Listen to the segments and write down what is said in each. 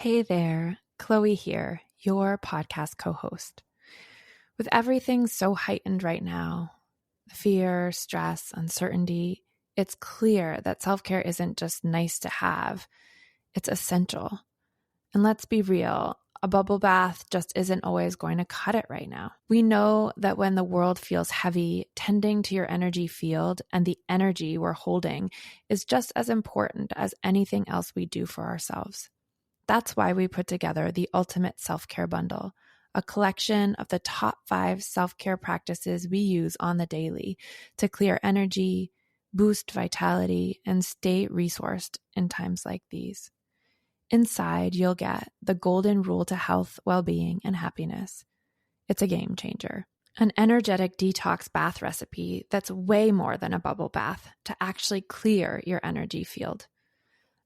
Hey there, Chloë here, your podcast co-host. With everything so heightened right now, fear, stress, uncertainty, it's clear that self-care isn't just nice to have, it's essential. And let's be real, a bubble bath just isn't always going to cut it right now. We know that when the world feels heavy, tending to your energy field and the energy we're holding is just as important as anything else we do for ourselves. That's why we put together the Ultimate Self-Care Bundle, a collection of the top 5 self-care practices we use on the daily to clear energy, boost vitality, and stay resourced in times like these. Inside, you'll get the golden rule to health, well-being, and happiness. It's a game changer. An energetic detox bath recipe that's way more than a bubble bath to actually clear your energy field.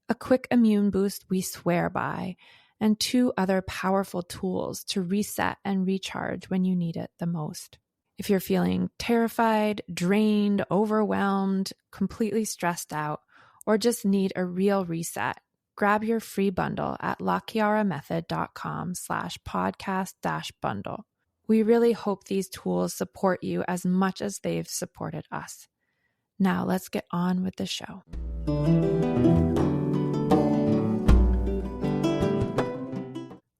A quick immune boost we swear by, and 2 other powerful tools to reset and recharge when you need it the most. If you're feeling terrified, drained, overwhelmed, completely stressed out, or just need a real reset, grab your free bundle at lachiaramethod.com/podcast-bundle. We really hope these tools support you as much as they've supported us. Now let's get on with the show.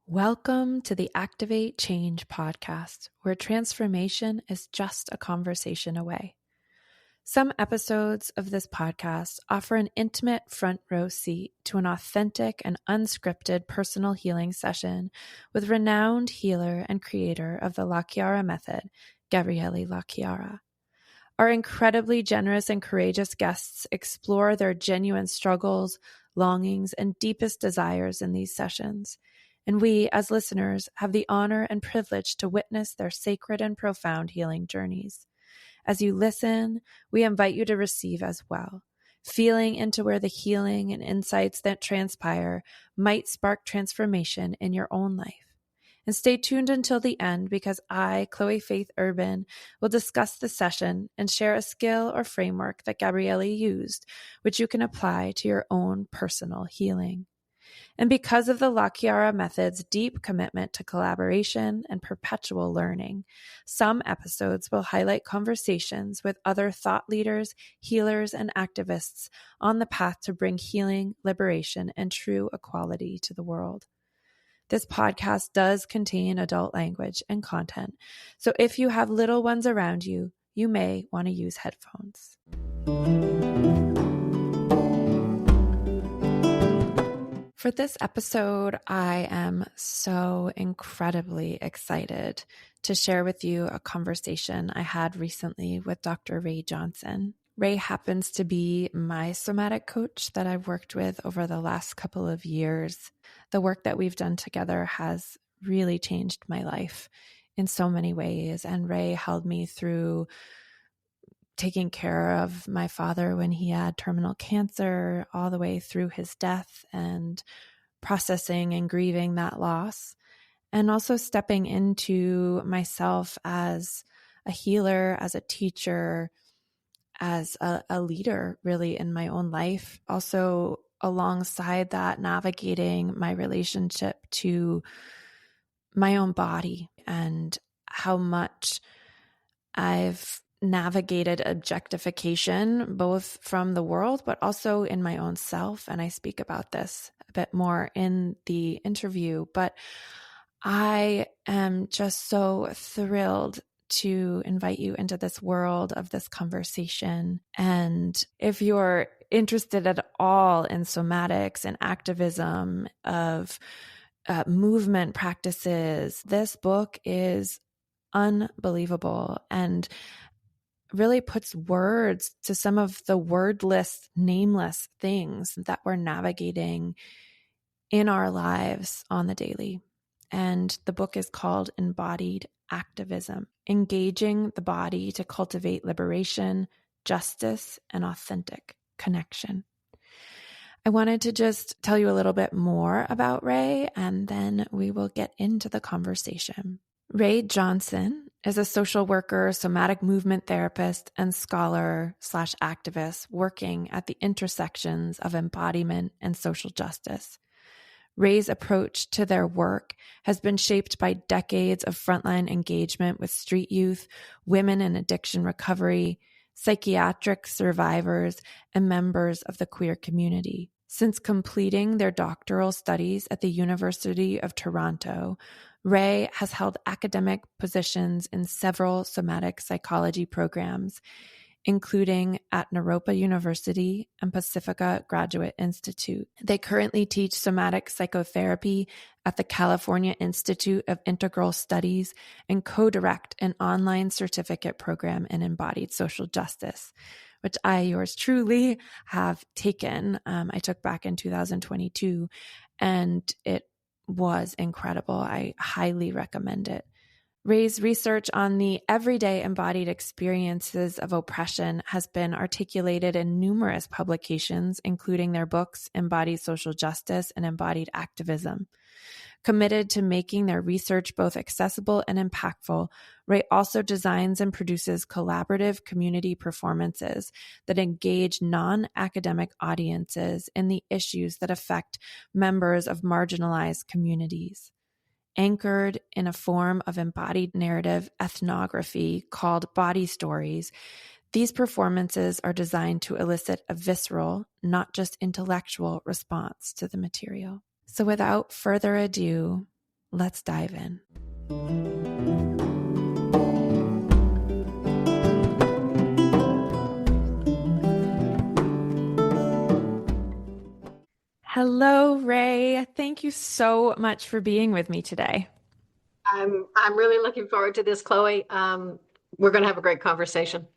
Welcome to the Activate Change podcast, where transformation is just a conversation away. Some episodes of this podcast offer an intimate front row seat to an authentic and unscripted personal healing session with renowned healer and creator of the La Chiara method, Gabriele La Chiara. Our incredibly generous and courageous guests explore their genuine struggles, longings, and deepest desires in these sessions. And we, as listeners, have the honor and privilege to witness their sacred and profound healing journeys. As you listen, we invite you to receive as well, feeling into where the healing and insights that transpire might spark transformation in your own life. And stay tuned until the end because I, Chloë Faith Urban, will discuss the session and share a skill or framework that Gabriele used, which you can apply to your own personal healing. And because of the La Chiara method's deep commitment to collaboration and perpetual learning, some episodes will highlight conversations with other thought leaders, healers, and activists on the path to bring healing, liberation, and true equality to the world. This podcast does contain adult language and content, so if you have little ones around you, you may want to use headphones. For this episode, I am so incredibly excited to share with you a conversation I had recently with Dr. Rae Johnson. Rae happens to be my somatic coach that I've worked with over the last couple of years. The work that we've done together has really changed my life in so many ways, and Rae held me through taking care of my father when he had terminal cancer, all the way through his death and processing and grieving that loss, and also stepping into myself as a healer, as a teacher, as a leader really in my own life. Also alongside that, navigating my relationship to my own body and how much I've navigated objectification, both from the world, but also in my own self. And I speak about this a bit more in the interview, but I am just so thrilled to invite you into this world of this conversation. And if you're interested at all in somatics and activism, of movement practices, this book is unbelievable and really puts words to some of the wordless, nameless things that we're navigating in our lives on the daily. And the book is called Embodied Activism, Engaging the Body to Cultivate Liberation, Justice, and Authentic Connection. I wanted to just tell you a little bit more about Rae, and then we will get into the conversation. Rae Johnson is a social worker, somatic movement therapist, and scholar/activist working at the intersections of embodiment and social justice. Rae's approach to their work has been shaped by decades of frontline engagement with street youth, women in addiction recovery, psychiatric survivors, and members of the queer community. Since completing their doctoral studies at the University of Toronto, Rae has held academic positions in several somatic psychology programs, including at Naropa University and Pacifica Graduate Institute. They currently teach somatic psychotherapy at the California Institute of Integral Studies and co-direct an online certificate program in embodied social justice, which I, yours truly, have taken. I took back in 2022, and it was incredible. I highly recommend it. Rae's research on the everyday embodied experiences of oppression has been articulated in numerous publications, including their books, Embodied Social Justice and Embodied Activism. Committed to making their research both accessible and impactful, Rae also designs and produces collaborative community performances that engage non-academic audiences in the issues that affect members of marginalized communities. Anchored in a form of embodied narrative ethnography called body stories, these performances are designed to elicit a visceral, not just intellectual, response to the material. So without further ado, let's dive in. Hello, Rae. Thank you so much for being with me today. I'm really looking forward to this, Chloe. We're going to have a great conversation.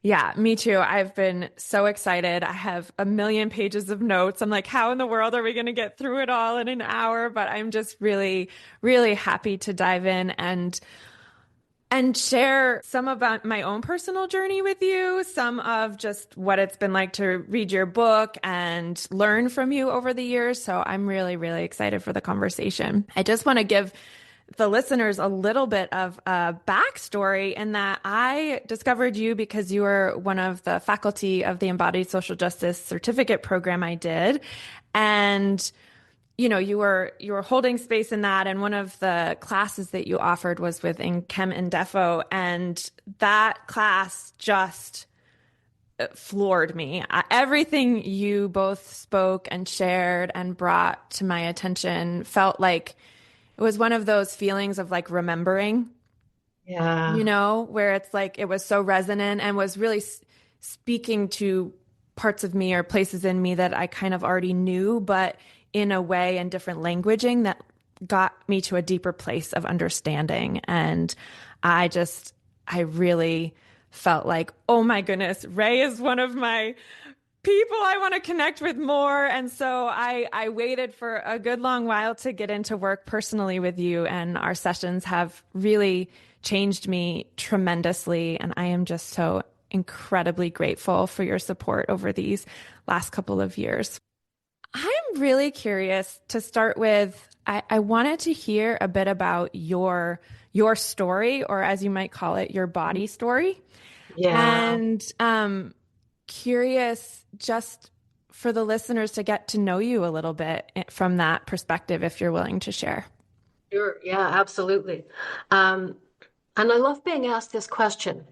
Yeah, me too. I've been so excited. I have a million pages of notes. I'm like, how in the world are we going to get through it all in an hour? But I'm just really, really happy to dive in and share some about my own personal journey with you, some of just what it's been like to read your book and learn from you over the years. So I'm really, really excited for the conversation. I just want to give the listeners a little bit of a backstory in that I discovered you because you were one of the faculty of the Embodied Social Justice certificate program I did. And you were holding space in that, and one of the classes that you offered was with Chem and Defo, and that class just floored me. Everything you both spoke and shared and brought to my attention felt like it was one of those feelings of like remembering, where it's like it was so resonant and was really speaking to parts of me or places in me that I kind of already knew, but in a way and different languaging that got me to a deeper place of understanding. And I really felt like, oh my goodness, Rae is one of my people I want to connect with more. And so I waited for a good long while to get into work personally with you. And our sessions have really changed me tremendously. And I am just so incredibly grateful for your support over these last couple of years. I'm really curious to start with, I wanted to hear a bit about your story, or as you might call it, your body story. Yeah. And curious just for the listeners to get to know you a little bit from that perspective, if you're willing to share. Sure. Yeah, absolutely. And I love being asked this question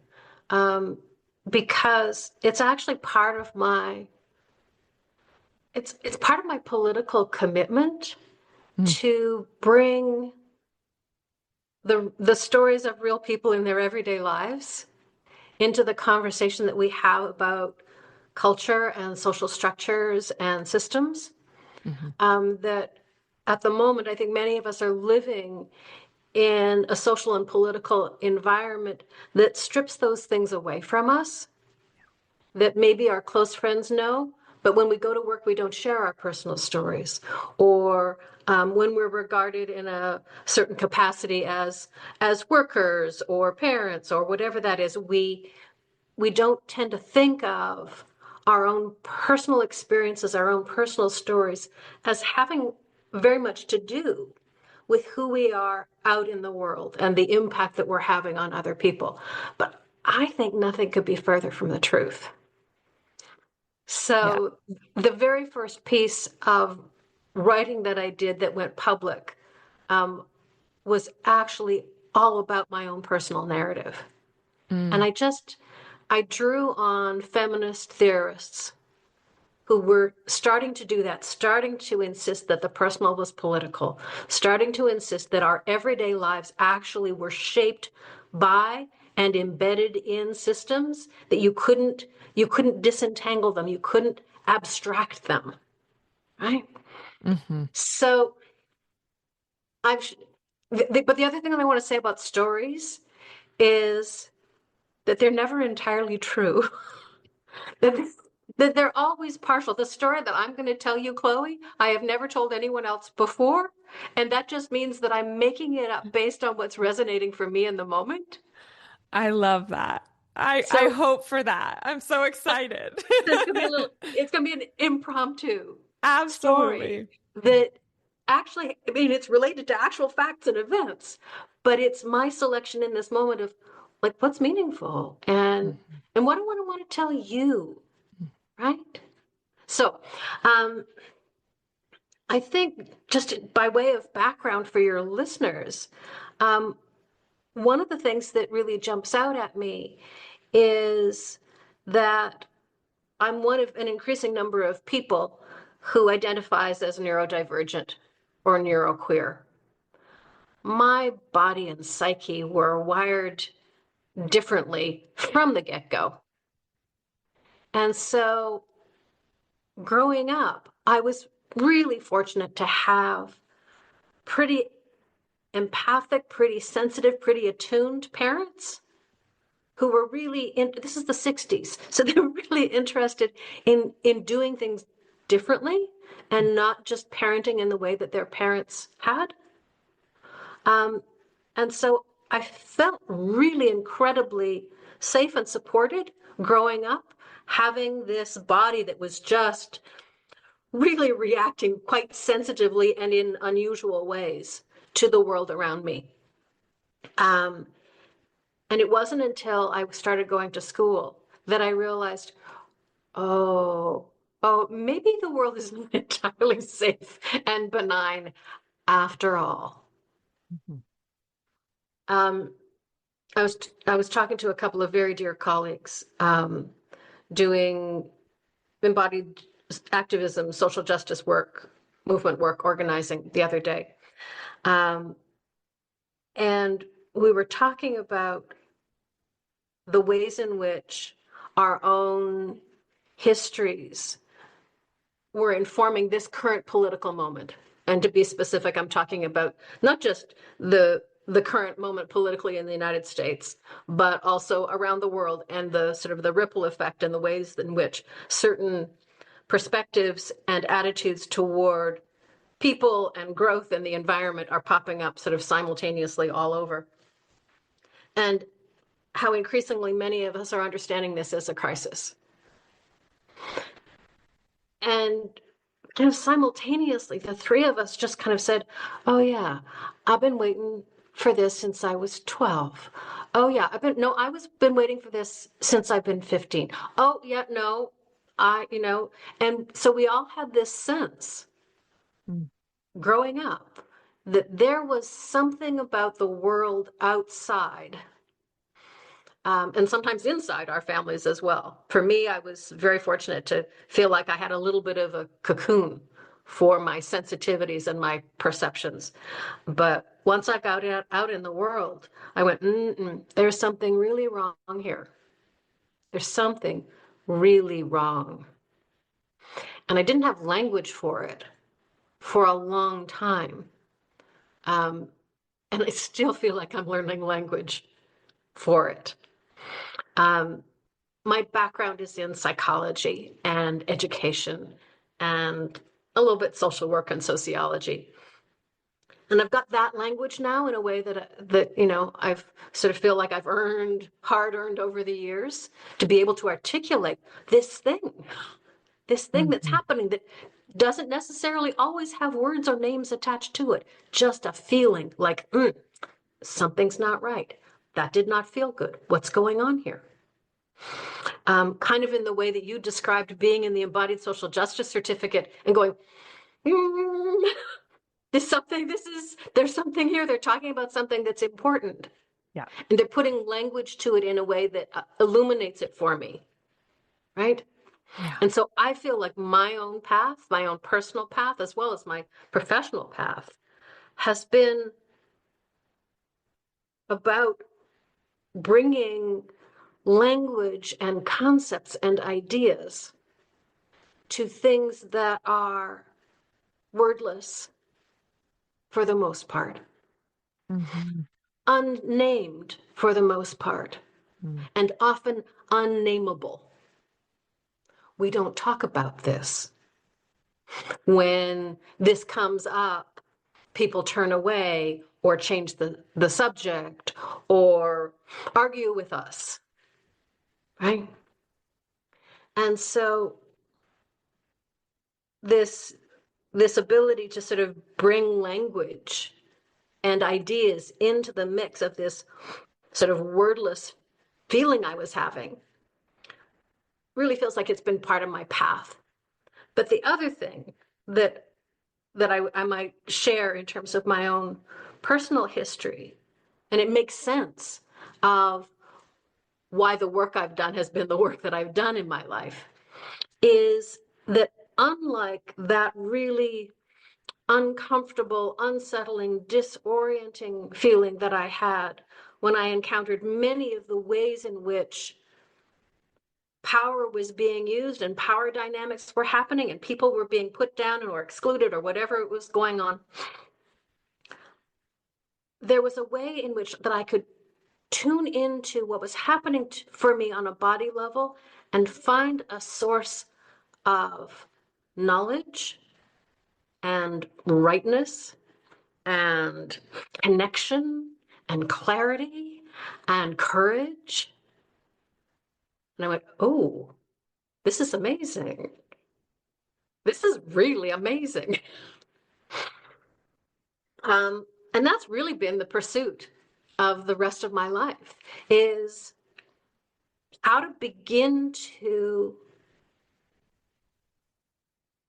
because it's actually part of my it's part of my political commitment to bring the stories of real people in their everyday lives into the conversation that we have about culture and social structures and systems. That at the moment, I think many of us are living in a social and political environment that strips those things away from us, that maybe our close friends know, but when we go to work, we don't share our personal stories. Or when we're regarded in a certain capacity as workers or parents or whatever that is, we don't tend to think of our own personal experiences, our own personal stories as having very much to do with who we are out in the world and the impact that we're having on other people. But I think nothing could be further from the truth. So the very first piece of writing that I did that went public was actually all about my own personal narrative. And I drew on feminist theorists who were starting to do that, starting to insist that the personal was political, starting to insist that our everyday lives actually were shaped by and embedded in systems that you couldn't disentangle them, you couldn't abstract them, right? Mm-hmm. So but the other thing that I want to say about stories is that they're never entirely true. that they're always partial. The story that I'm going to tell you, Chloë, I have never told anyone else before. And that just means that I'm making it up based on what's resonating for me in the moment. I love that. I So hope for that. I'm so excited. it's going to be an impromptu story Absolutely. that actually, I mean, it's related to actual facts and events, but it's my selection in this moment of like, what's meaningful and what do I want to tell you, right? So, I think just by way of background for your listeners, one of the things that really jumps out at me is that I'm one of an increasing number of people who identifies as neurodivergent or neuroqueer. My body and psyche were wired differently from the get-go. And so growing up, I was really fortunate to have pretty empathic, pretty sensitive, pretty attuned parents who were really this is the 60s, so they were really interested in doing things differently and not just parenting in the way that their parents had. And so I felt really incredibly safe and supported growing up, having this body that was just really reacting quite sensitively and in unusual ways to the world around me. And it wasn't until I started going to school that I realized, oh, maybe the world isn't entirely safe and benign after all. Mm-hmm. I was talking to a couple of very dear colleagues doing embodied activism, social justice work, movement work, organizing the other day. And we were talking about the ways in which our own histories were informing this current political moment. And to be specific, I'm talking about not just the current moment politically in the United States, but also around the world and the sort of the ripple effect and the ways in which certain perspectives and attitudes toward people and growth in the environment are popping up sort of simultaneously all over. And how increasingly many of us are understanding this as a crisis. And simultaneously, the three of us just kind of said, oh yeah, I've been waiting for this since I was 12. Oh yeah, I've been waiting for this since I've been 15. Oh yeah, no, and so we all had this sense growing up that there was something about the world outside and sometimes inside our families as well. For me, I was very fortunate to feel like I had a little bit of a cocoon for my sensitivities and my perceptions. But once I got out in the world, I went, there's something really wrong here. There's something really wrong. And I didn't have language for it for a long time. And I still feel like I'm learning language for it. My background is in psychology and education and a little bit social work and sociology. And I've got that language now in a way that I've sort of feel like I've hard earned over the years to be able to articulate this thing that's happening that doesn't necessarily always have words or names attached to it. Just a feeling like, something's not right. That did not feel good. What's going on here? Kind of in the way that you described being in the embodied social justice certificate and going, there's something here. They're talking about something that's important. Yeah. And they're putting language to it in a way that illuminates it for me. Right? Yeah. And so I feel like my own path, my own personal path, as well as my professional path, has been about bringing language and concepts and ideas to things that are wordless for the most part, unnamed for the most part, and often unnameable. We don't talk about this. When this comes up, people turn away or change the subject or argue with us, right? And so this ability to sort of bring language and ideas into the mix of this sort of wordless feeling I was having really feels like it's been part of my path. But the other thing that I might share in terms of my own personal history, and it makes sense of why the work I've done has been the work that I've done in my life, is that unlike that really uncomfortable, unsettling, disorienting feeling that I had when I encountered many of the ways in which power was being used and power dynamics were happening and people were being put down or excluded or whatever was going on, there was a way in which that I could tune into what was happening for me on a body level and find a source of knowledge and rightness and connection and clarity and courage. And I went, oh, this is amazing. This is really amazing. And that's really been the pursuit of the rest of my life, is how to begin to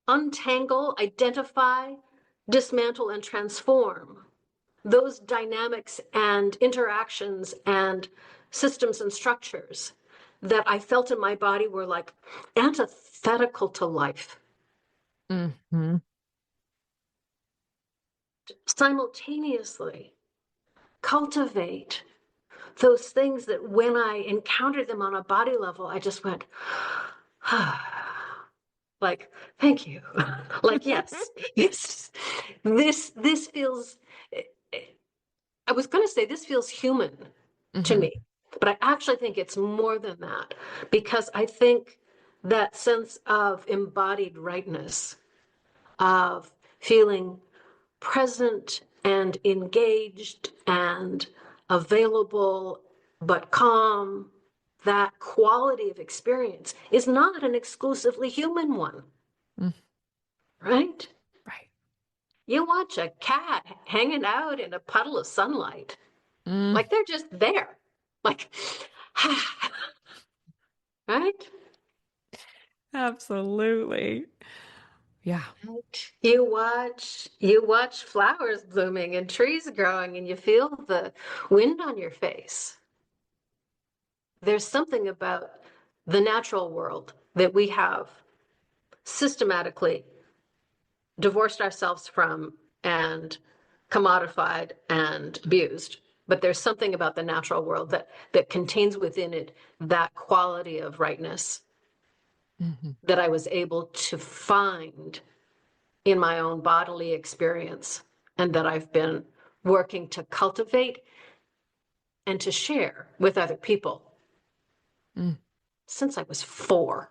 untangle, identify, dismantle, and transform those dynamics and interactions and systems and structures that I felt in my body were like antithetical to life. Mm-hmm. Simultaneously cultivate those things that when I encountered them on a body level, I just went, like, thank you. Like, yes, this feels, I was going to say this feels human to me, but I actually think it's more than that, because I think that sense of embodied rightness, of feeling present and engaged and available but calm, that quality of experience is not an exclusively human one. Right? Right. You watch a cat hanging out in a puddle of sunlight, like they're just there. Like, right? Absolutely. Yeah. You watch flowers blooming and trees growing and you feel the wind on your face. There's something about the natural world that we have systematically divorced ourselves from and commodified and abused. But there's something about the natural world that contains within it that quality of rightness that I was able to find in my own bodily experience, and that I've been working to cultivate and to share with other people since I was 4.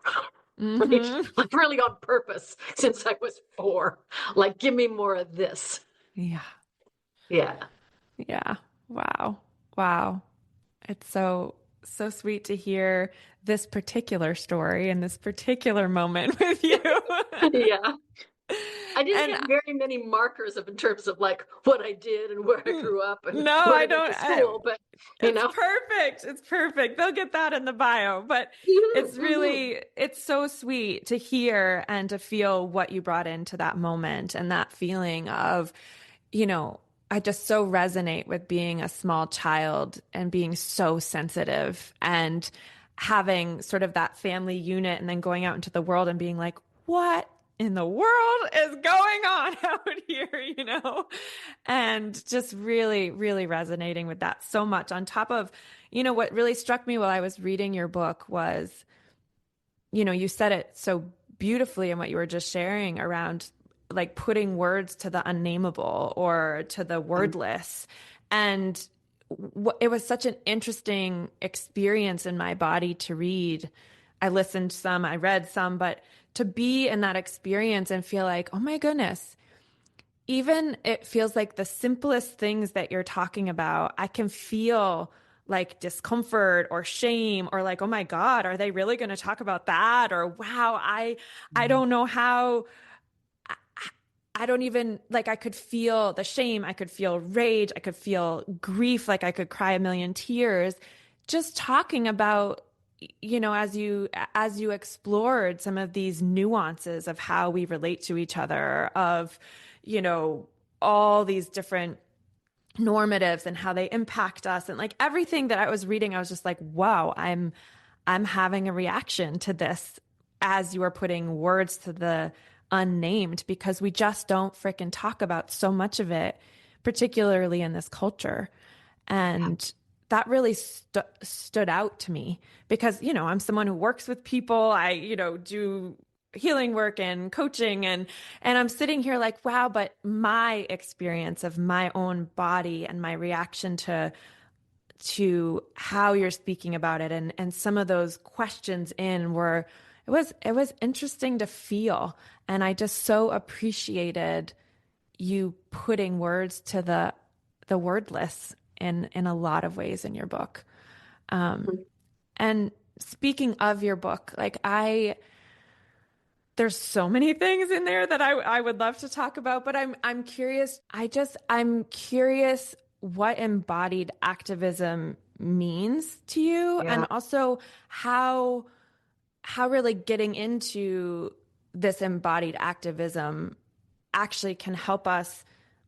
Right? Like really on purpose since I was 4. Like, give me more of this. Yeah. Yeah. Yeah. Wow. Wow. It's so sweet to hear this particular story and this particular moment with you. Yeah. I didn't And have very many markers in terms of like what I did and where I grew up and no, where I I went don't. to school, but you It's know. perfect. It's perfect. They'll get that in the bio, but it's really, it's so sweet to hear and to feel what you brought into that moment and that feeling of, you know, I just so resonate with being a small child and being so sensitive and having sort of that family unit and then going out into the world and being like, what in the world is going on out here, you know? And just really, really resonating with that so much. On top of, you know, what really struck me while I was reading your book was, you know, you said it so beautifully in what you were just sharing around like putting words to the unnameable or to the wordless. And it was such an interesting experience in my body to read. I listened some, I read some, but to be in that experience and feel like, oh my goodness, even it feels like the simplest things that you're talking about, I can feel like discomfort or shame or like, oh my God, are they really going to talk about that? Or wow, I don't know how. I don't even like, I could feel the shame. I could feel rage. I could feel grief. Like I could cry a million tears just talking about, you know, as you explored some of these nuances of how we relate to each other, of, you know, all these different normatives and how they impact us and like everything that I was reading, I was just like, wow, I'm having a reaction to this as you are putting words to the unnamed, because we just don't fricking talk about so much of it, particularly in this culture. And that really stood out to me because, you know, I'm someone who works with people. I, you know, do healing work and coaching and I'm sitting here like, wow, but my experience of my own body and my reaction to how you're speaking about it and some of those questions in were it was interesting to feel, and I just so appreciated you putting words to the wordless in a lot of ways in your book. And speaking of your book, like there's so many things in there that I would love to talk about, but I'm curious. I'm curious what embodied activism means to you, Yeah. and also how really getting into this embodied activism actually can help us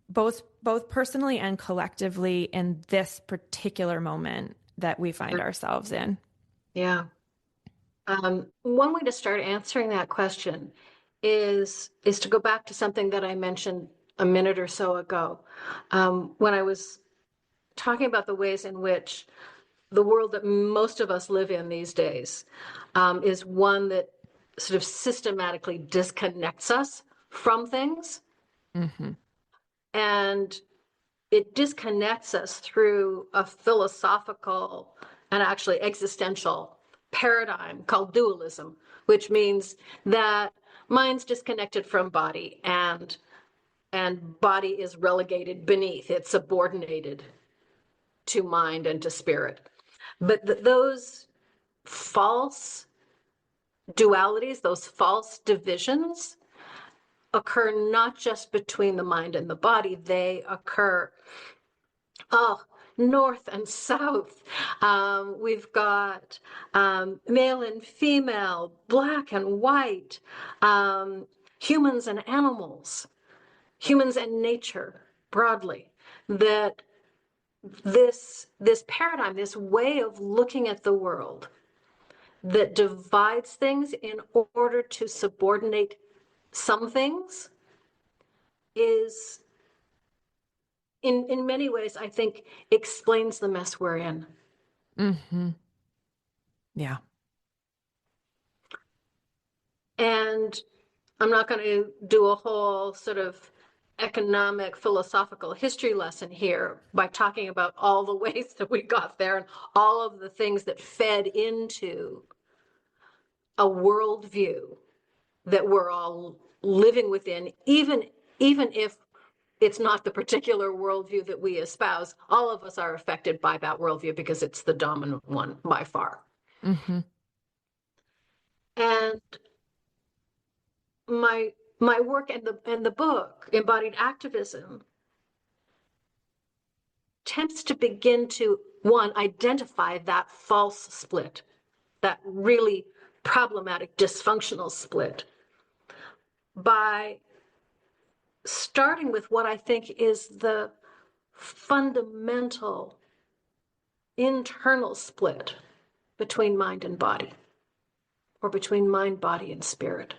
both personally and collectively in this particular moment that we find ourselves in. Yeah. One way to start answering that question is to go back to something that I mentioned a minute or so ago, when I was talking about the ways in which the world that most of us live in these days is one that sort of systematically disconnects us from things, Mm-hmm. and it disconnects us through a philosophical and actually existential paradigm called dualism, which means that mind's disconnected from body and body is relegated beneath, it's subordinated to mind and to spirit. But those false dualities, those false divisions occur not just between the mind and the body, they occur north and south. We've got male and female, black and white, humans and animals, humans and nature broadly. That this paradigm, this way of looking at the world that divides things in order to subordinate some things is in many ways, I think, explains the mess we're in. Mm-hmm. Yeah. And I'm not going to do a whole sort of economic philosophical history lesson here by talking about all the ways that we got there and all of the things that fed into a worldview that we're all living within, even if it's not the particular worldview that we espouse. All of us are affected by that worldview because it's the dominant one by far. Mm-hmm. And my my work and the book, Embodied Activism, attempts to begin to, one, identify that false split, that really problematic, dysfunctional split, by starting with what I think is the fundamental internal split between mind and body, or between mind, body, and spirit.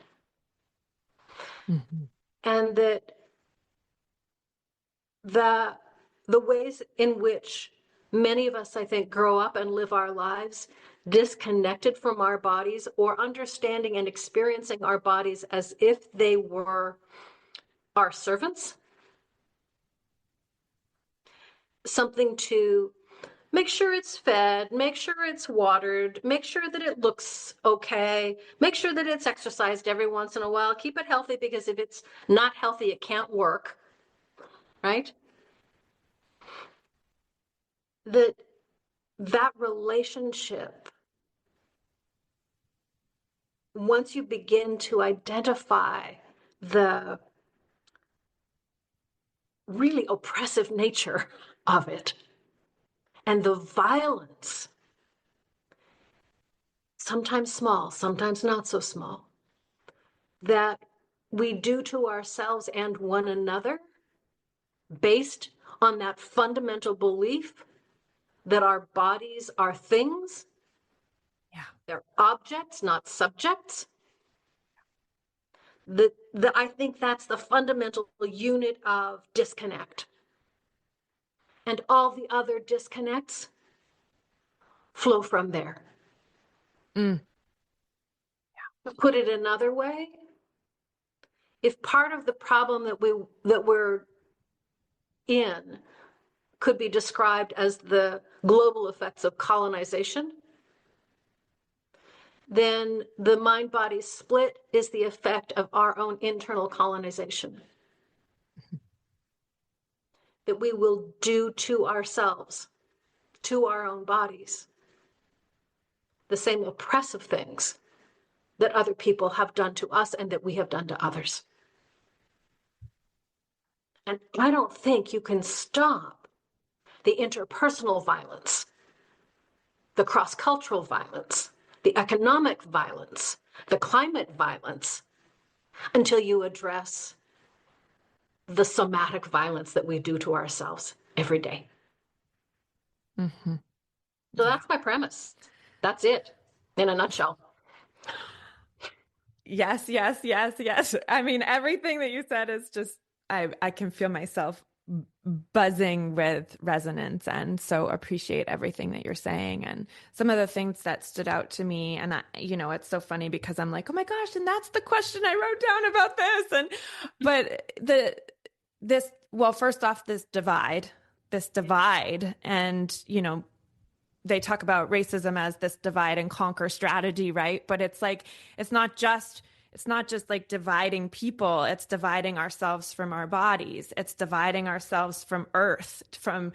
Mm-hmm. And that the ways in which many of us, I think, grow up and live our lives disconnected from our bodies, or understanding and experiencing our bodies as if they were our servants, something to make sure it's fed, make sure it's watered, make sure that it looks okay, make sure that it's exercised every once in a while, keep it healthy, because if it's not healthy, it can't work, right? That relationship, once you begin to identify the really oppressive nature of it and the violence, sometimes small, sometimes not so small, that we do to ourselves and one another based on that fundamental belief that our bodies are things. Yeah. They're objects, not subjects. I think that's the fundamental unit of disconnect. And all the other disconnects flow from there. Mm. To put it another way, if part of the problem that we're in could be described as the global effects of colonization, then the mind-body split is the effect of our own internal colonization. That we will do to ourselves, to our own bodies, the same oppressive things that other people have done to us and that we have done to others. And I don't think you can stop the interpersonal violence, the cross-cultural violence, the economic violence, the climate violence, until you address the somatic violence that we do to ourselves every day. Mm-hmm. So that's my premise. That's it in a nutshell. Yes, yes, yes, yes. I mean, everything that you said is just, I can feel myself buzzing with resonance, and so appreciate everything that you're saying. And some of the things that stood out to me, and it's so funny because I'm like, oh my gosh, and that's the question I wrote down about this. But first off, this divide, and, they talk about racism as this divide and conquer strategy, right? But it's like, it's not just like dividing people, it's dividing ourselves from our bodies. It's dividing ourselves from earth, from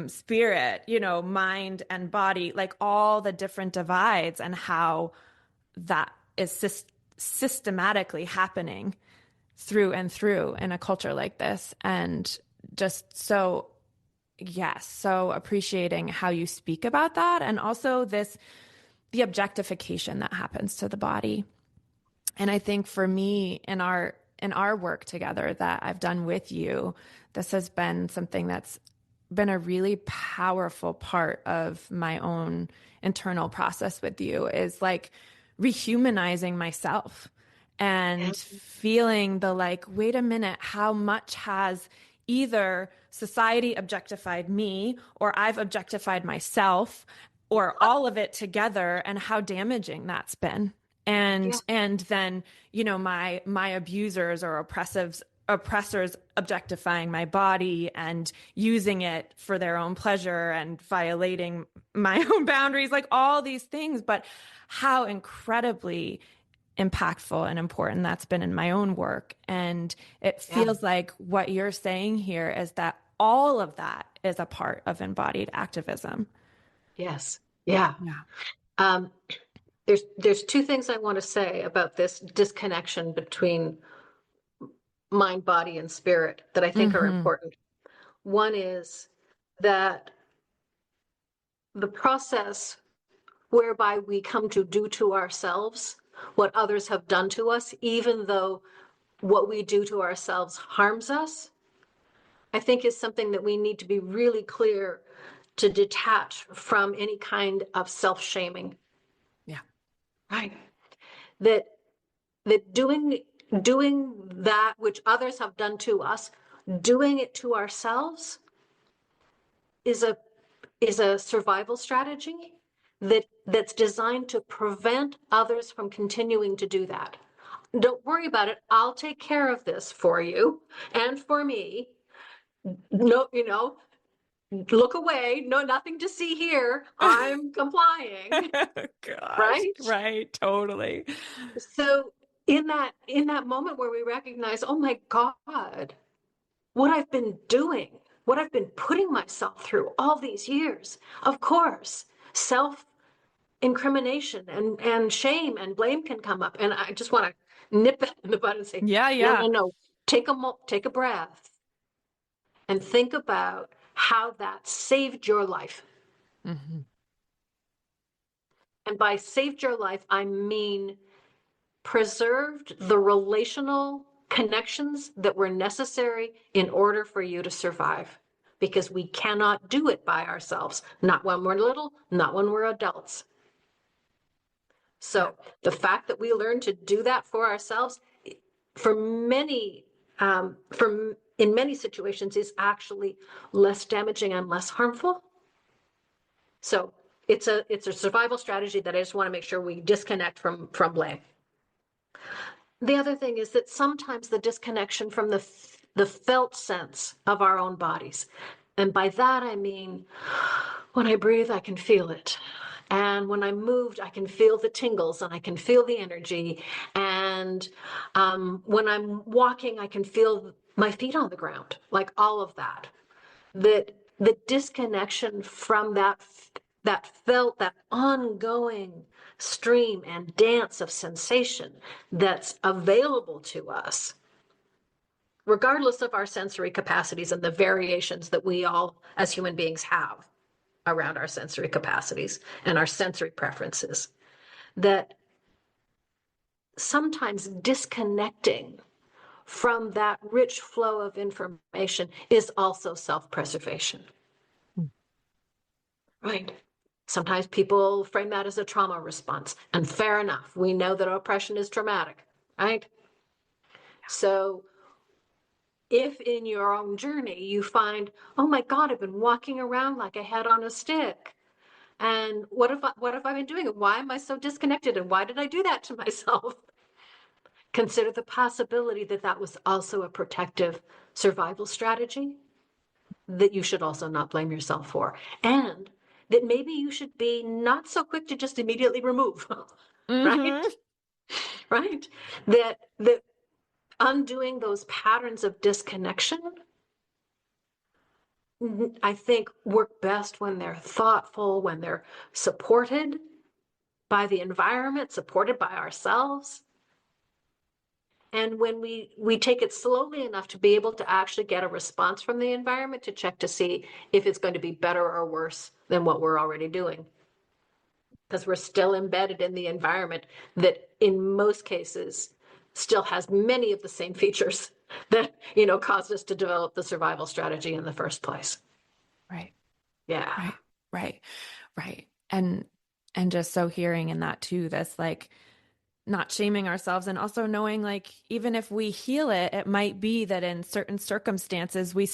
spirit, mind and body, like all the different divides, and how that is systematically happening through and through in a culture like this. And just so, yes, so appreciating how you speak about that, and also the objectification that happens to the body. And I think for me, in our work together that I've done with you, this has been something that's been a really powerful part of my own internal process with you, is like rehumanizing myself and feeling the like, wait a minute, how much has either society objectified me, or I've objectified myself, or all of it together, and how damaging that's been. And then, my abusers or oppressors objectifying my body and using it for their own pleasure and violating my own boundaries, like all these things. But how incredibly impactful and important that's been in my own work. And it feels like what you're saying here is that all of that is a part of embodied activism. Yes. Yeah. There's two things I want to say about this disconnection between mind, body, and spirit that I think are important. One is that the process whereby we come to do to ourselves what others have done to us, even though what we do to ourselves harms us, I think is something that we need to be really clear to detach from any kind of self-shaming. Yeah. Right. That doing that which others have done to us, doing it to ourselves is a survival strategy that's designed to prevent others from continuing to do that. Don't worry about it. I'll take care of this for you and for me. No, look away. No, nothing to see here. I'm complying. Gosh, Right? right, totally. So in that moment where we recognize, oh my God, what I've been doing, what I've been putting myself through all these years, of course, self-incrimination and shame and blame can come up. And I just want to nip that in the bud and say, Yeah. no. Take a breath and think about how that saved your life. Mm-hmm. And by saved your life, I mean preserved the relational connections that were necessary in order for you to survive. Because we cannot do it by ourselves, not when we're little, not when we're adults. So the fact that we learn to do that for ourselves, for many, in many situations, is actually less damaging and less harmful. So it's a survival strategy that I just want to make sure we disconnect from blame. The other thing is that sometimes the disconnection from the felt sense of our own bodies. And by that, I mean, when I breathe, I can feel it. And when I moved, I can feel the tingles and I can feel the energy. And when I'm walking, I can feel my feet on the ground, like all of that. That the disconnection from that ongoing stream and dance of sensation that's available to us, regardless of our sensory capacities and the variations that we all as human beings have around our sensory capacities and our sensory preferences, that sometimes disconnecting from that rich flow of information is also self-preservation. Right. Sometimes people frame that as a trauma response, and fair enough. We know that oppression is traumatic, right? So if in your own journey you find, oh my God, I've been walking around like a head on a stick. And what have I been doing? Why am I so disconnected? And why did I do that to myself? Consider the possibility that that was also a protective survival strategy that you should also not blame yourself for. And that maybe you should be not so quick to just immediately remove, right? Right? That undoing those patterns of disconnection, I think, work best when they're thoughtful, when they're supported by the environment, supported by ourselves. And when we take it slowly enough to be able to actually get a response from the environment to check to see if it's going to be better or worse than what we're already doing. Because we're still embedded in the environment that in most cases still has many of the same features that, caused us to develop the survival strategy in the first place. Right. Yeah. Right. And just so hearing in that too, this like not shaming ourselves and also knowing like even if we heal it, it might be that in certain circumstances we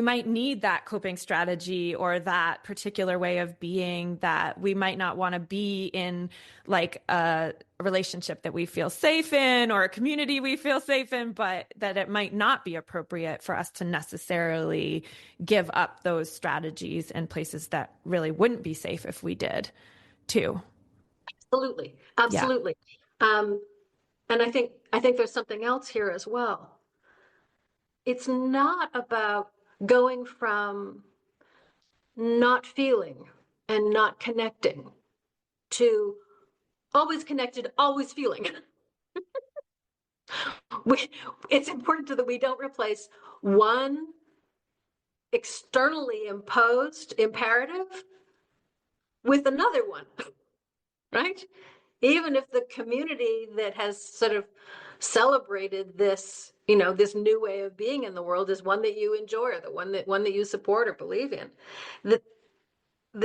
might need that coping strategy or that particular way of being, that we might not want to be in, like a relationship that we feel safe in or a community we feel safe in, but that it might not be appropriate for us to necessarily give up those strategies in places that really wouldn't be safe if we did too. Absolutely. And I think there's something else here as well. It's not about going from not feeling and not connecting to always connected, always feeling. It's important that we don't replace one externally imposed imperative with another one, right? Even if the community that has sort of celebrated this, this new way of being in the world is one that you enjoy, or the one that you support or believe in, that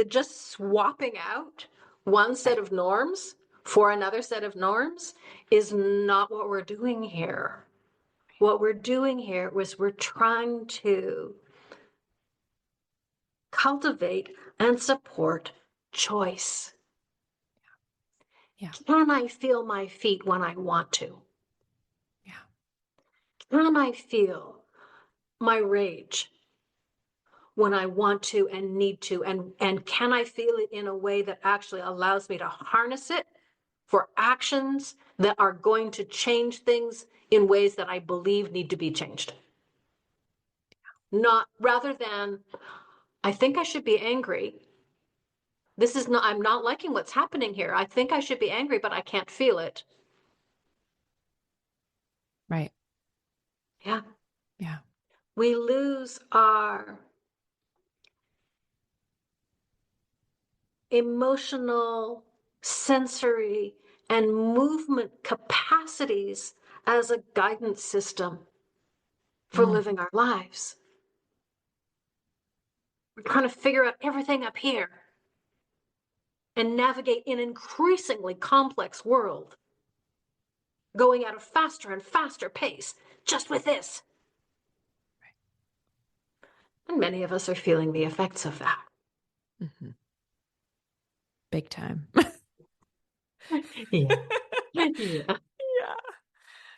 just swapping out one set of norms for another set of norms is not what we're doing here. What we're doing here was we're trying to cultivate and support choice. Yeah. Can I feel my feet when I want to? Yeah. Can I feel my rage when I want to and need to? And can I feel it in a way that actually allows me to harness it for actions that are going to change things in ways that I believe need to be changed? Not rather than, I think I should be angry. I'm not liking what's happening here. I think I should be angry, but I can't feel it. Right. Yeah. Yeah. We lose our emotional, sensory, and movement capacities as a guidance system for living our lives. We're trying to figure out everything up here and navigate an increasingly complex world, going at a faster and faster pace just with this. And many of us are feeling the effects of that. Mm-hmm. Big time. Yeah. Yeah. Yeah.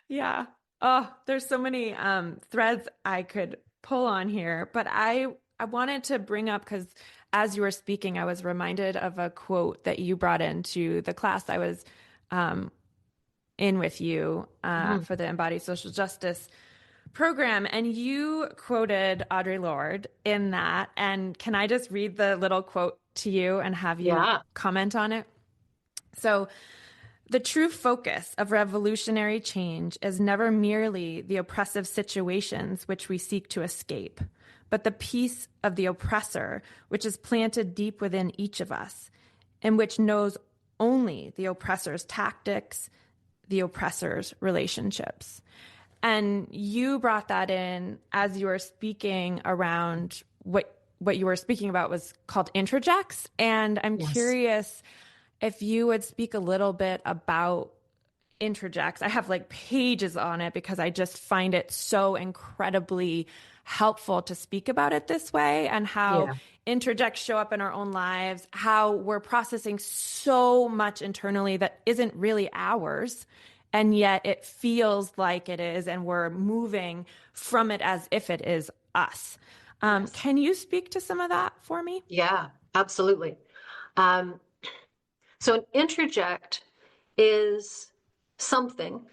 Yeah. Oh, there's so many threads I could pull on here, but I wanted to bring up because as you were speaking, I was reminded of a quote that you brought into the class I was um, in with you for the Embodied Social Justice program, and you quoted Audre Lorde in that. And can I just read the little quote to you and have you Yeah. comment on it? So, the true focus of revolutionary change is never merely the oppressive situations which we seek to escape, but the peace of the oppressor, which is planted deep within each of us, and which knows only the oppressor's tactics, the oppressor's relationships. And you brought that in as you were speaking around what you were speaking about was called introjects. And I'm Yes. curious if you would speak a little bit about introjects. I have like pages on it because I just find it so incredibly helpful to speak about it this way, and how Yeah. interjects show up in our own lives, how we're processing so much internally that isn't really ours. And yet it feels like it is, and we're moving from it as if it is us. Yes. Can you speak to some of that for me? Yeah, absolutely. Um, so an interject is something,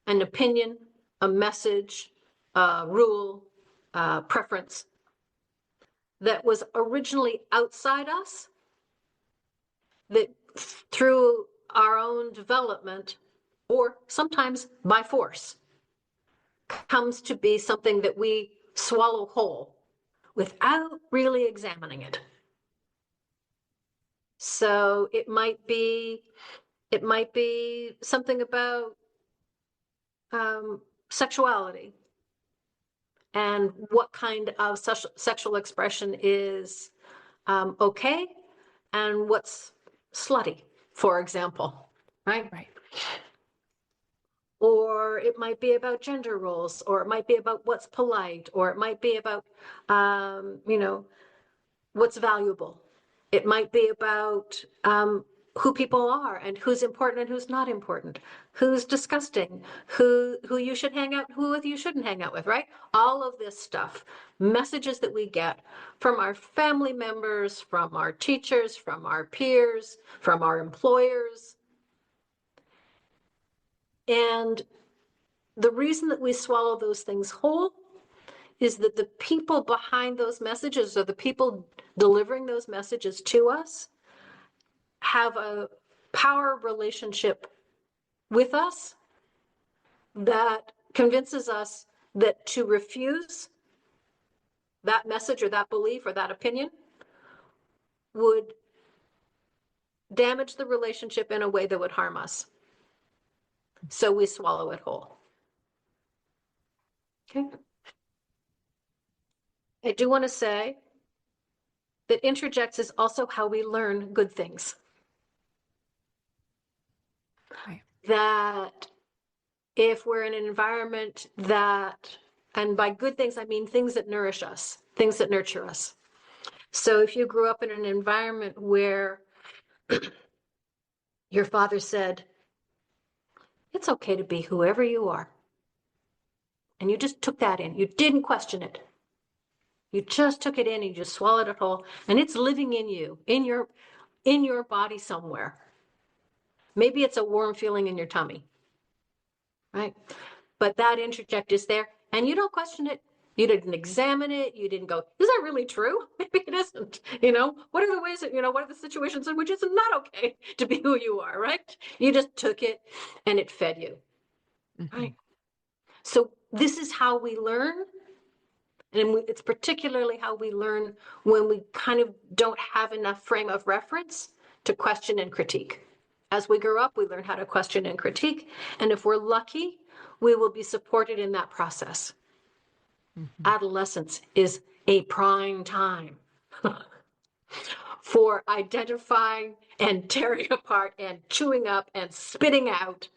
an opinion, a message, a rule, a preference that was originally outside us, that through our own development, or sometimes by force, comes to be something that we swallow whole without really examining it. So it might be something about sexuality and what kind of sexual expression is okay and what's slutty, for example, right? Right. Or it might be about gender roles, or it might be about what's polite, or it might be about, what's valuable. It might be about who people are and who's important and who's not important, who's disgusting, who you should hang out, who you shouldn't hang out with, right? All of this stuff, messages that we get from our family members, from our teachers, from our peers, from our employers. And the reason that we swallow those things whole is that the people behind those messages, or the people delivering those messages to us, have a power relationship with us that convinces us that to refuse that message or that belief or that opinion would damage the relationship in a way that would harm us. So we swallow it whole. Okay. I do want to say that interjects is also how we learn good things. Right. That if we're in an environment that, and by good things, I mean things that nourish us, things that nurture us. So if you grew up in an environment where your father said, it's okay to be whoever you are, and you just took that in, you didn't question it. You just took it in and you just swallowed it whole, and it's living in you, in your body somewhere. Maybe it's a warm feeling in your tummy, right? But that interject is there, and you don't question it. You didn't examine it. You didn't go, is that really true? Maybe it isn't. What are the ways that, what are the situations in which it's not okay to be who you are, right? You just took it and it fed you, right? So this is how we learn. And it's particularly how we learn when we kind of don't have enough frame of reference to question and critique. As we grow up, we learn how to question and critique. And if we're lucky, we will be supported in that process. Adolescence is a prime time for identifying and tearing apart and chewing up and spitting out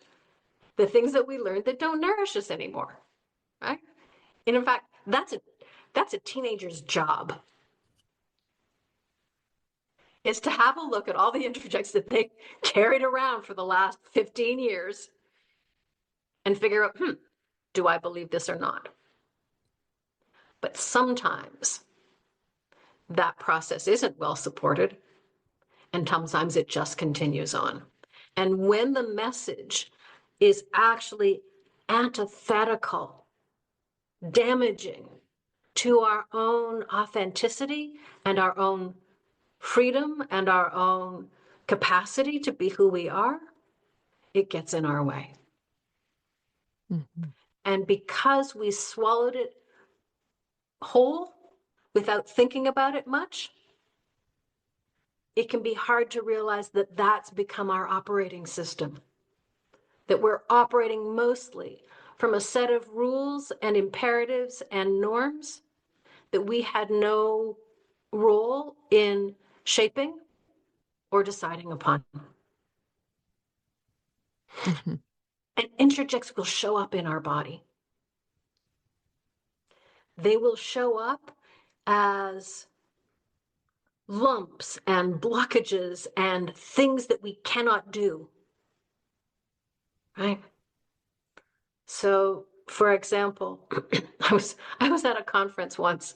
the things that we learned that don't nourish us anymore, right? And in fact, that's a teenager's job, is to have a look at all the interjects that they carried around for the last 15 years and figure out, do I believe this or not? But sometimes that process isn't well supported, and sometimes it just continues on. And when the message is actually antithetical, damaging to our own authenticity and our own freedom and our own capacity to be who we are, it gets in our way. And because we swallowed it whole without thinking about it much, it can be hard to realize that that's become our operating system, that we're operating mostly from a set of rules and imperatives and norms that we had no role in shaping or deciding upon. And interjects will show up in our body. They will show up as lumps and blockages and things that we cannot do, right? So, for example, I was at a conference once,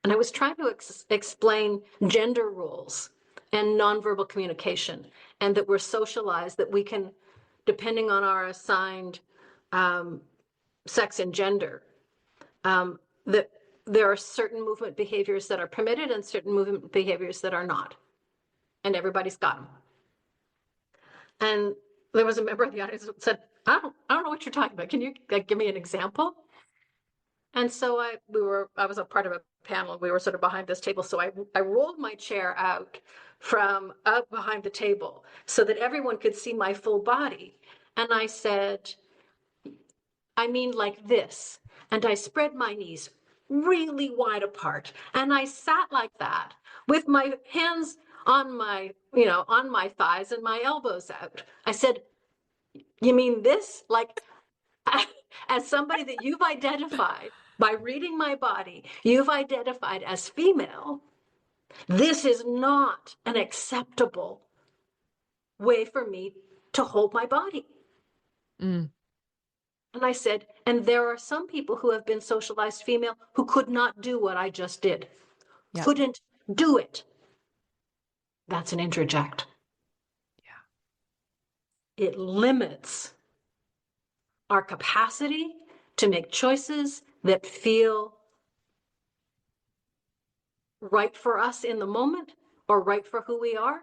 and I was trying to explain gender roles and nonverbal communication, and that we're socialized, that we can, depending on our assigned sex and gender, that there are certain movement behaviors that are permitted and certain movement behaviors that are not. And everybody's got them. And there was a member of the audience that said, I don't know what you're talking about. Can you give me an example? And so I was a part of a panel. We were sort of behind this table. So I rolled my chair out from up behind the table so that everyone could see my full body. And I said, I mean like this. And I spread my knees really wide apart. And I sat like that with my hands on my thighs and my elbows out. I said, you mean this? Like, as somebody that you've identified by reading my body, you've identified as female, this is not an acceptable way for me to hold my body. And I said, and there are some people who have been socialized female who could not do what I just did. Yep. Couldn't do it. That's an interject. Yeah. It limits our capacity to make choices that feel right for us in the moment or right for who we are,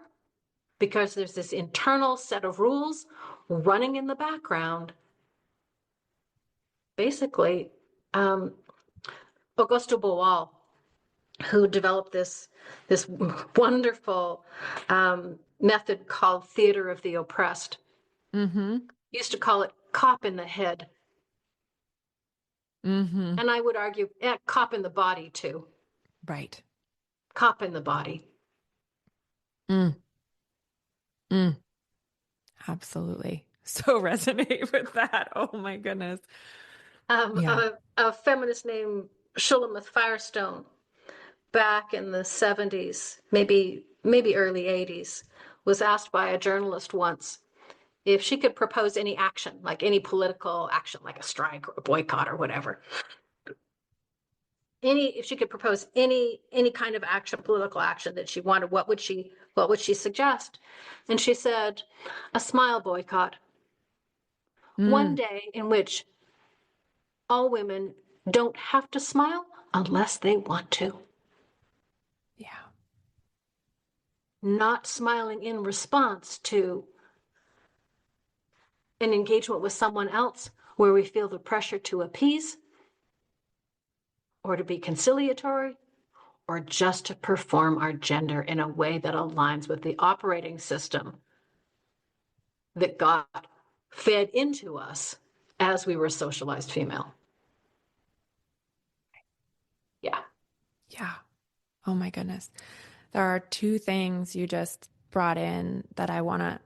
because there's this internal set of rules running in the background basically, Augusto Boal, who developed this wonderful method called theater of the oppressed, used to call it cop in the head. And I would argue, cop in the body too. Right. Cop in the body. Absolutely. So resonate with that. Oh my goodness. A feminist named Shulamith Firestone, back in the 70s, maybe early 80s, was asked by a journalist once if she could propose any action, like any political action, like a strike or a boycott or whatever. If she could propose any kind of action, political action that she wanted, what would she suggest? And she said, a smile boycott. One day in which all women don't have to smile unless they want to. Yeah. Not smiling in response to an engagement with someone else where we feel the pressure to appease or to be conciliatory or just to perform our gender in a way that aligns with the operating system that God fed into us as we were socialized female. Yeah. Yeah. Oh my goodness. There are two things you just brought in that I want to,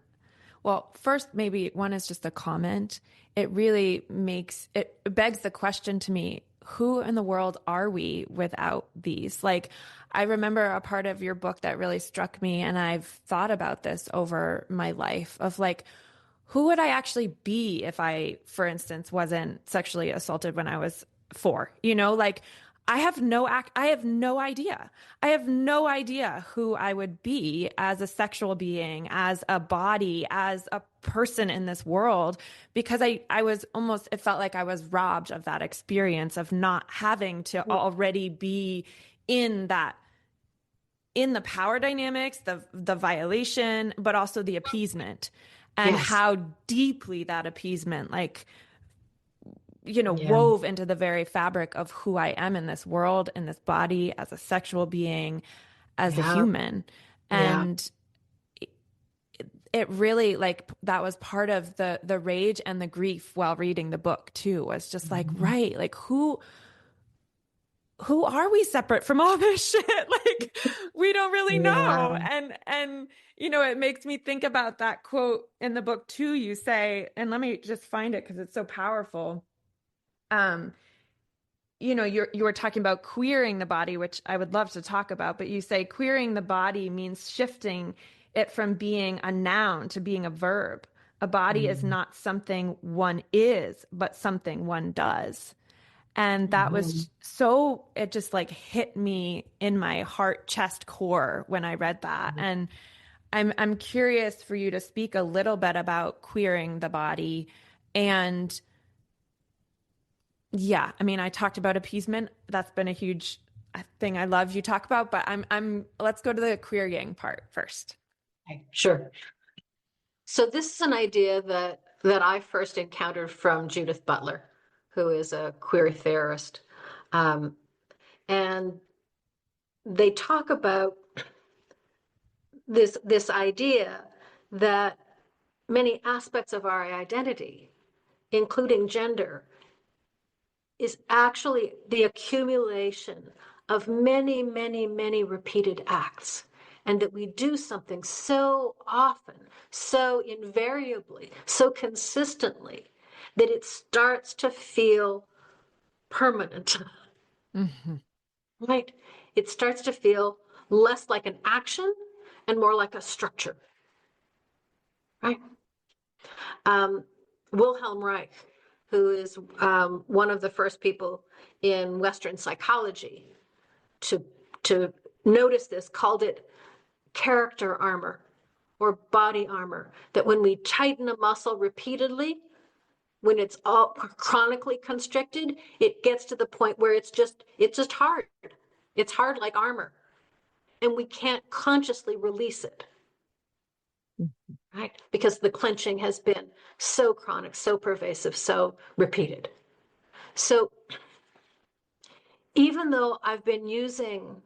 well, first, maybe one is just a comment. It really begs the question to me, who in the world are we without these? Like, I remember a part of your book that really struck me, and I've thought about this over my life of like, who would I actually be if I, for instance, wasn't sexually assaulted when I was 4? You know, like I have no idea. I have no idea who I would be as a sexual being, as a body, as a person in this world, because I was almost, it felt like I was robbed of that experience of not having to already be in that, in the power dynamics, the violation, but also the appeasement, and Yes. how deeply that appeasement, like, you know, Yeah. wove into the very fabric of who I am in this world, in this body, as a sexual being, as a human. And it really, like, that was part of the rage and the grief while reading the book too, was just like, right, like who are we separate from all this shit? Like, we don't really know. And, you know, it makes me think about that quote in the book too. You say, and let me just find it because it's so powerful. You know, you were talking about queering the body, which I would love to talk about, but you say queering the body means shifting it from being a noun to being a verb. A body is not something one is, but something one does. And that was so, it just like hit me in my heart, chest, core when I read that. And I'm curious for you to speak a little bit about queering the body. And yeah, I mean, I talked about appeasement. That's been a huge thing I love you talk about, but let's go to the queering part first. Okay, sure. So this is an idea that I first encountered from Judith Butler, who is a queer theorist. And they talk about this idea that many aspects of our identity, including gender, is actually the accumulation of many, many, many repeated acts. And that we do something so often, so invariably, so consistently, that it starts to feel permanent. Right? It starts to feel less like an action and more like a structure. Right? Wilhelm Reich, who is one of the first people in Western psychology to notice this, called it character armor or body armor, that when we tighten a muscle repeatedly, when it's all chronically constricted, it gets to the point where it's just hard. It's hard like armor, and we can't consciously release it. Right? Because the clenching has been so chronic, so pervasive, so repeated. So even though I've been using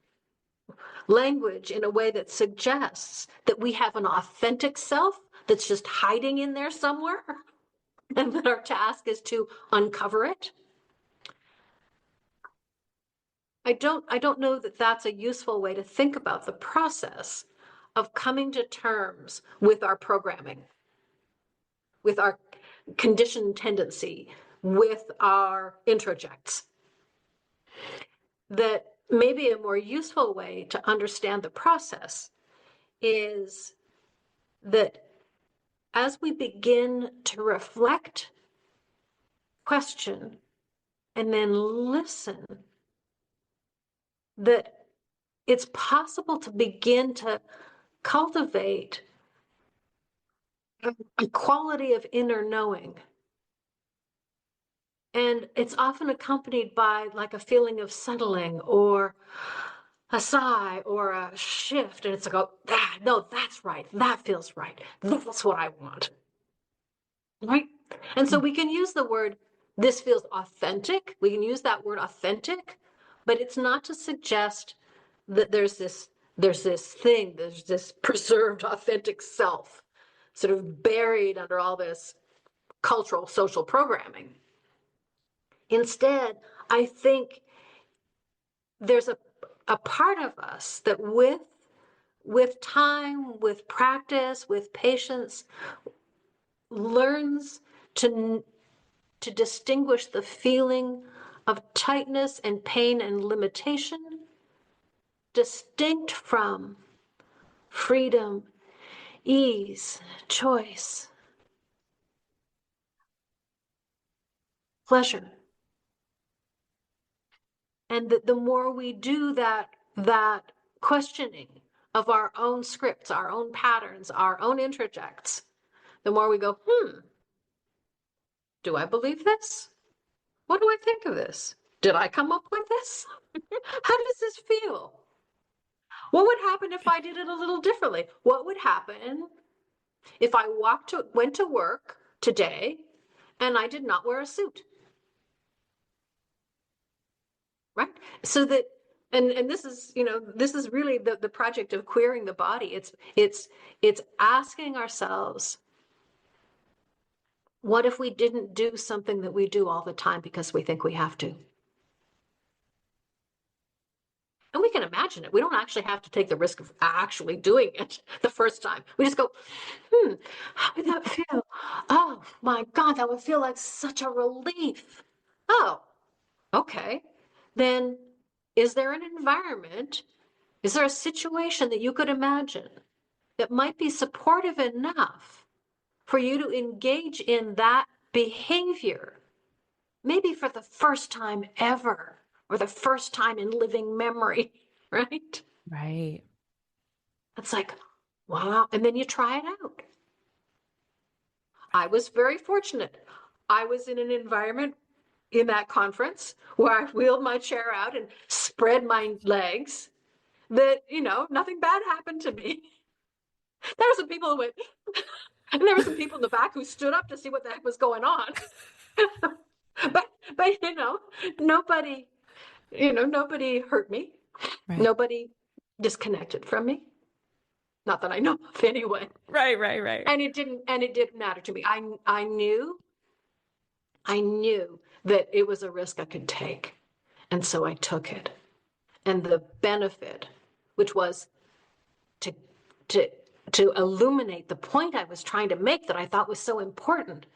language in a way that suggests that we have an authentic self that's just hiding in there somewhere, and that our task is to uncover it, I don't know that that's a useful way to think about the process of coming to terms with our programming, with our conditioned tendency, with our introjects. That maybe a more useful way to understand the process is that as we begin to reflect, question, and then listen, that it's possible to begin to cultivate a quality of inner knowing. And it's often accompanied by like a feeling of settling or a sigh or a shift. And it's like, oh, no, that's right. That feels right. That's what I want. Right? And so we can use the word, this feels authentic. We can use that word authentic, but it's not to suggest that there's this preserved authentic self sort of buried under all this cultural social programming. Instead, I think there's a part of us that with time, with practice, with patience, learns to distinguish the feeling of tightness and pain and limitation distinct from freedom, ease, choice, pleasure. And that the more we do that questioning of our own scripts, our own patterns, our own introjects, the more we go, do I believe this? What do I think of this? Did I come up with this? How does this feel? What would happen if I did it a little differently? What would happen if I went to work today and I did not wear a suit? Right? So that, and this is, this is really the project of queering the body. It's asking ourselves, what if we didn't do something that we do all the time because we think we have to? And we can imagine it. We don't actually have to take the risk of actually doing it the first time. We just go, how would that feel? Oh my God, that would feel like such a relief. Oh, okay. Then is there an environment, is there a situation that you could imagine that might be supportive enough for you to engage in that behavior, maybe for the first time ever, or the first time in living memory, right? Right. It's like, wow. And then you try it out. I was very fortunate. I was in an environment in that conference where I wheeled my chair out and spread my legs that, nothing bad happened to me. There were some people who went, and there were some people in the back who stood up to see what the heck was going on. but nobody hurt me. Right. Nobody disconnected from me. Not that I know of anyway. Right. And it didn't matter to me. I knew that it was a risk I could take. And so I took it. And the benefit, which was to illuminate the point I was trying to make that I thought was so important,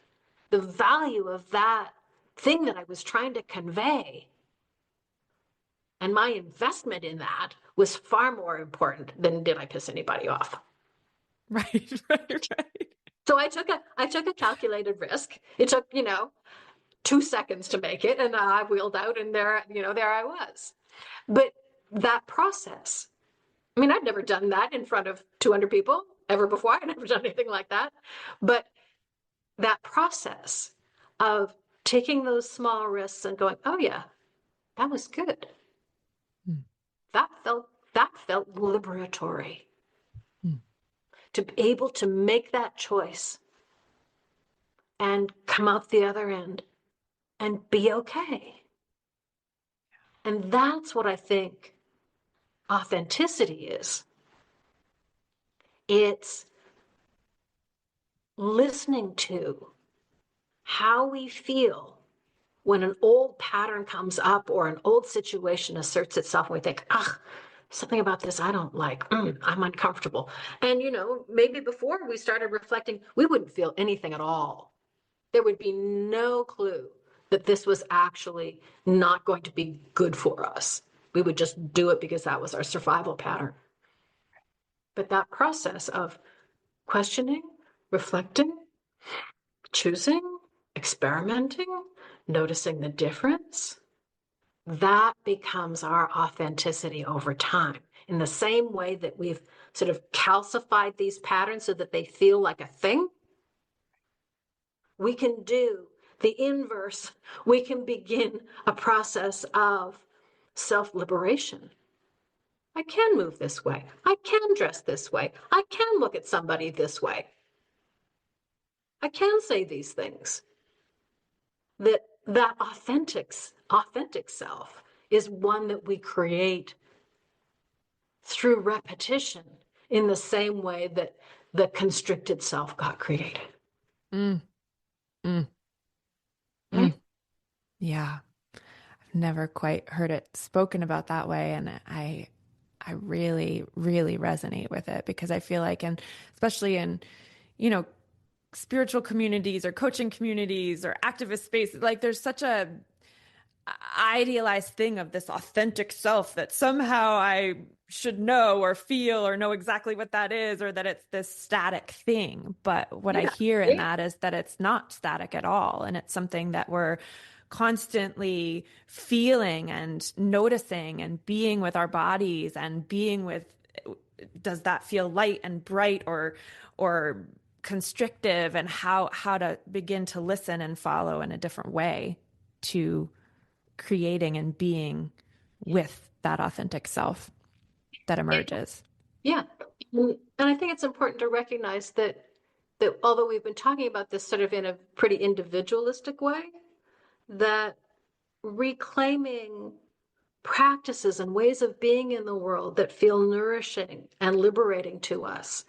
the value of that thing that I was trying to convey. And my investment in that was far more important than did I piss anybody off. Right. So I took a calculated risk. It took, 2 seconds to make it, and I wheeled out, and there I was. But that process, I mean, I'd never done that in front of 200 people ever before. I'd never done anything like that. But that process of taking those small risks and going, oh yeah, that was good. That felt liberatory. To be able to make that choice and come out the other end and be okay. And that's what I think authenticity is. It's listening to how we feel when an old pattern comes up or an old situation asserts itself and we think, something about this I don't like. I'm uncomfortable. And, maybe before we started reflecting, we wouldn't feel anything at all. There would be no clue that this was actually not going to be good for us. We would just do it because that was our survival pattern. But that process of questioning, reflecting, choosing, experimenting, noticing the difference, that becomes our authenticity over time. In the same way that we've sort of calcified these patterns so that they feel like a thing, we can do the inverse. We can begin a process of self-liberation. I can move this way. I can dress this way. I can look at somebody this way. I can say these things. That authentic self is one that we create through repetition in the same way that the constricted self got created. Mm. Mm. Right? Yeah. I've never quite heard it spoken about that way. And I really, really resonate with it because I feel like, and especially in, spiritual communities or coaching communities or activist spaces, like there's such a idealized thing of this authentic self that somehow I should know or feel or know exactly what that is, or that it's this static thing. But what I hear in that is that it's not static at all. And it's something that we're constantly feeling and noticing and being with our bodies and being with, does that feel light and bright or constrictive, and how to begin to listen and follow in a different way to creating and being with that authentic self that emerges. Yeah. And I think it's important to recognize that although we've been talking about this sort of in a pretty individualistic way, that reclaiming practices and ways of being in the world that feel nourishing and liberating to us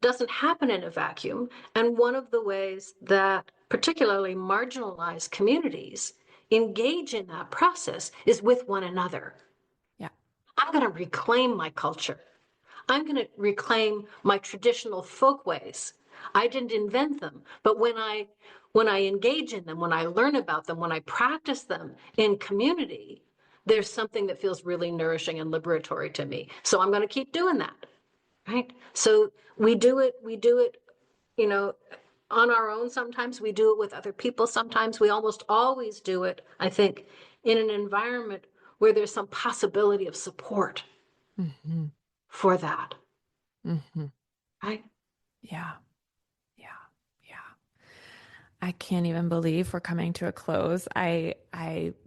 doesn't happen in a vacuum. And one of the ways that particularly marginalized communities engage in that process is with one another. Yeah. I'm going to reclaim my culture. I'm going to reclaim my traditional folk ways. I didn't invent them, but when I engage in them, when I learn about them, when I practice them in community, there's something that feels really nourishing and liberatory to me. So I'm going to keep doing that. Right? So we do it, on our own. Sometimes we do it with other people. Sometimes we almost always do it, I think, in an environment where there's some possibility of support for that. Right? Yeah. Yeah. Yeah. I can't even believe we're coming to a close. I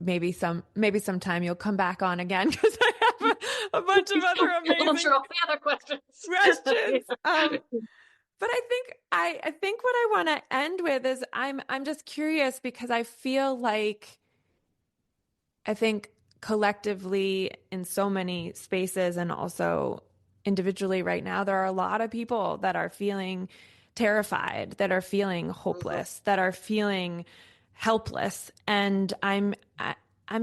maybe sometime you'll come back on again because I have a bunch of other amazing I'm sure all the other questions. But I think what I want to end with is I'm just curious because I feel like I think collectively in so many spaces and also individually right now, there are a lot of people that are feeling terrified, that are feeling hopeless, that are feeling helpless. And I'm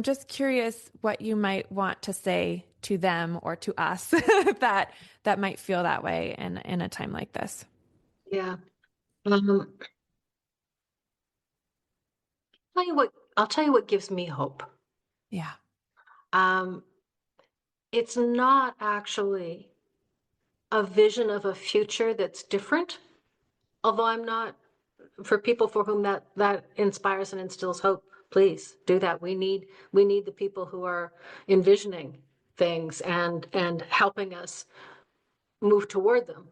just curious what you might want to say to them or to us that might feel that way in a time like this. Yeah. I'll tell you what gives me hope. Yeah. It's not actually a vision of a future that's different, although I'm not, for people for whom that inspires and instills hope, please do that. We need the people who are envisioning things and helping us move toward them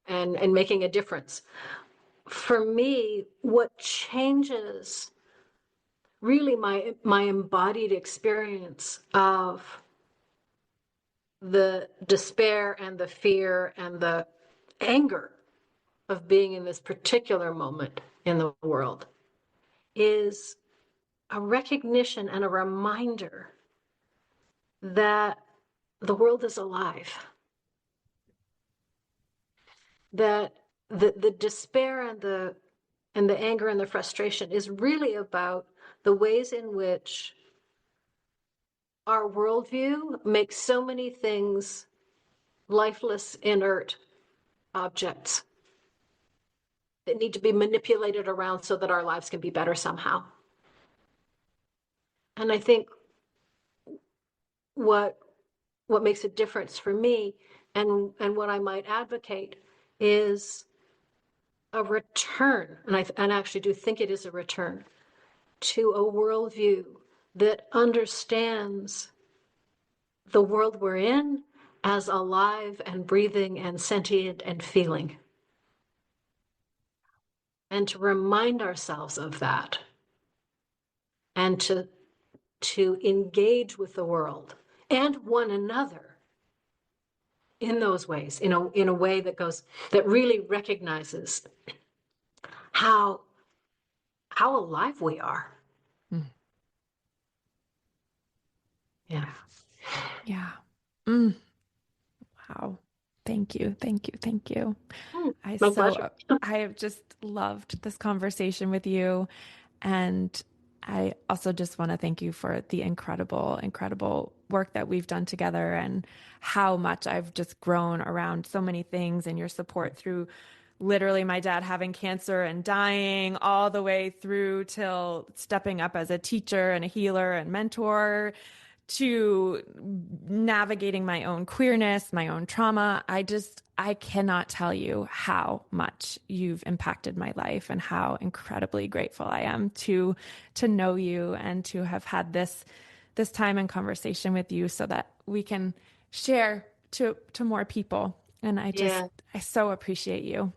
and making a difference. For me, what changes really my embodied experience of the despair and the fear and the anger of being in this particular moment in the world is a recognition and a reminder that the world is alive, that the despair and the anger and the frustration is really about the ways in which our worldview makes so many things lifeless, inert objects that need to be manipulated around so that our lives can be better somehow. And I think what makes a difference for me and what I might advocate is a return, and I actually do think it is a return to a worldview that understands the world we're in as alive and breathing and sentient and feeling. And to remind ourselves of that, and to engage with the world and one another in those ways, in a way that really recognizes how alive we are. Mm. Yeah. Yeah. Wow. Thank you. Thank you. Thank you. My pleasure. I have just loved this conversation with you. And I also just want to thank you for the incredible, incredible work that we've done together and how much I've just grown around so many things and your support through literally my dad having cancer and dying all the way through till stepping up as a teacher and a healer and mentor to navigating my own queerness, my own trauma. I cannot tell you how much you've impacted my life and how incredibly grateful I am to know you and to have had this time and conversation with you so that we can share to more people. And I so appreciate you.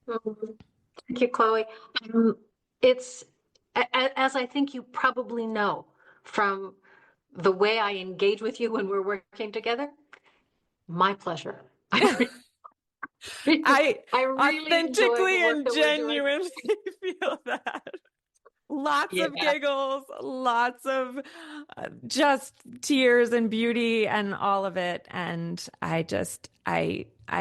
Thank you, Chloe. It's, as I think you probably know from the way I engage with you when we're working together, my pleasure. I I really authentically enjoy the work and that we're doing. genuinely feel that. Lots of giggles, lots of just tears and beauty and all of it. And I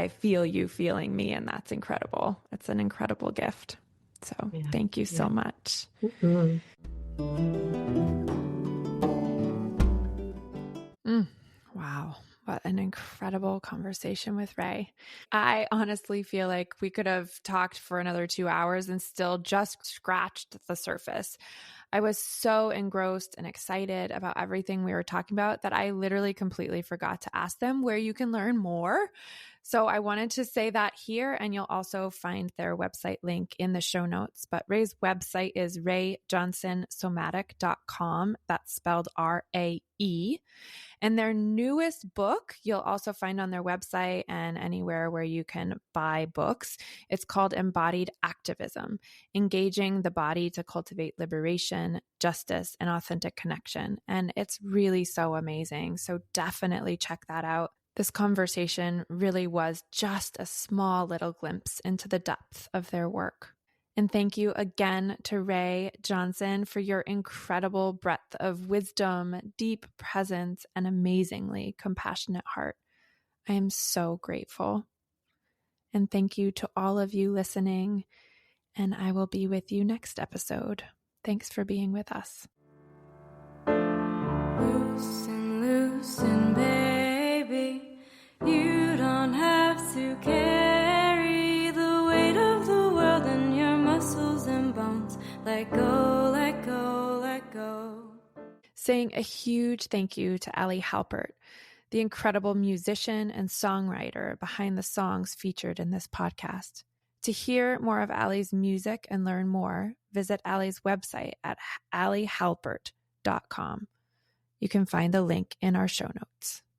feel you feeling me, and that's incredible. It's an incredible gift. So thank you so much. Mm-hmm. Wow. What an incredible conversation with Rae. I honestly feel like we could have talked for another 2 hours and still just scratched the surface. I was so engrossed and excited about everything we were talking about that I literally completely forgot to ask them where you can learn more. So I wanted to say that here, and you'll also find their website link in the show notes. But Rae's website is raejohnsonsomatic.com. That's spelled R-A-E. And their newest book, you'll also find on their website and anywhere where you can buy books. It's called Embodied Activism, Engaging the Body to Cultivate Liberation, Justice, and Authentic Connection. And it's really so amazing. So definitely check that out. This conversation really was just a small little glimpse into the depth of their work. And thank you again to Rae Johnson for your incredible breadth of wisdom, deep presence, and amazingly compassionate heart. I am so grateful. And thank you to all of you listening. And I will be with you next episode. Thanks for being with us. Loosen, baby. You don't have to carry the weight of the world in your muscles and bones. Let go, let go, let go. Saying a huge thank you to Ali Halpert, the incredible musician and songwriter behind the songs featured in this podcast. To hear more of Ali's music and learn more, visit Ali's website at alihalpert.com. You can find the link in our show notes.